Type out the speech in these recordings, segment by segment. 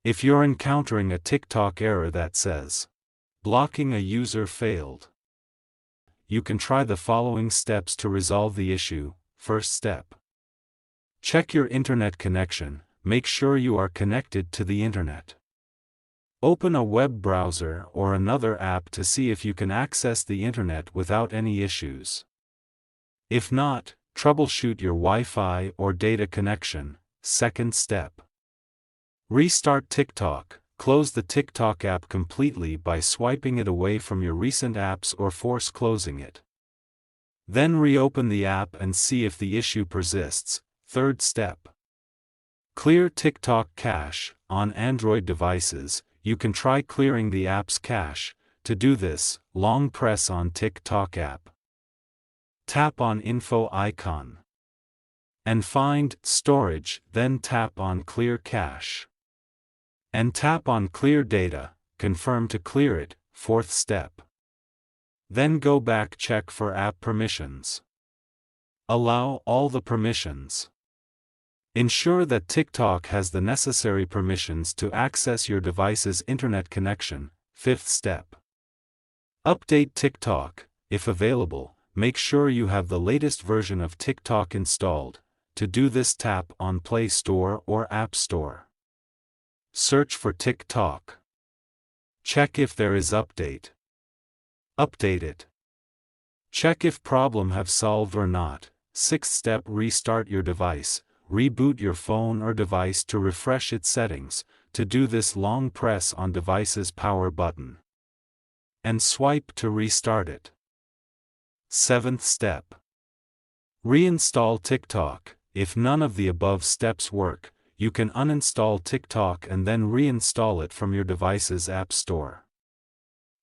If you're encountering a TikTok error that says, "Blocking a user failed," you can try the following steps to resolve the issue. First step. Check your internet connection. Make sure you are connected to the internet. Open a web browser or another app to see if you can access the internet without any issues. If not, troubleshoot your Wi-Fi or data connection. Second step. Restart TikTok. Close the TikTok app completely by swiping it away from your recent apps or force closing it. Then reopen the app and see if the issue persists. Third step. Clear TikTok cache. On Android devices, you can try clearing the app's cache. To do this, long press on TikTok app. Tap on Info icon. And find Storage, then tap on Clear Cache. And tap on Clear Data, confirm to clear it. Fourth step. Then go back, check for app permissions. Allow all the permissions. Ensure that TikTok has the necessary permissions to access your device's internet connection. Fifth step. Update TikTok. If available, make sure you have the latest version of TikTok installed. To do this, tap on Play Store or App Store. Search for TikTok. Check if there is update. Update it. Check if problem have solved or not. Sixth step. Restart your device. Reboot your phone or device to refresh its settings. To do this, long press on device's power button and swipe to restart it. Seventh step. Reinstall TikTok. If none of the above steps work, you can uninstall TikTok and then reinstall it from your device's app store.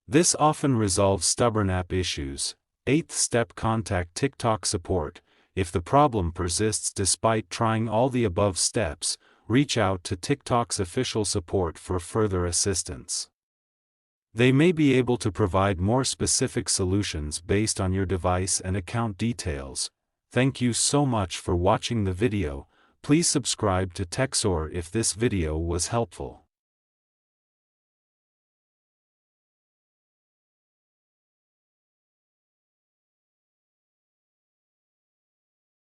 This often resolves stubborn app issues. Eighth step. Contact TikTok support. If the problem persists despite trying all the above steps, reach out to TikTok's official support for further assistance. They may be able to provide more specific solutions based on your device and account details. Thank you so much for watching the video. Please subscribe to TechSor if this video was helpful.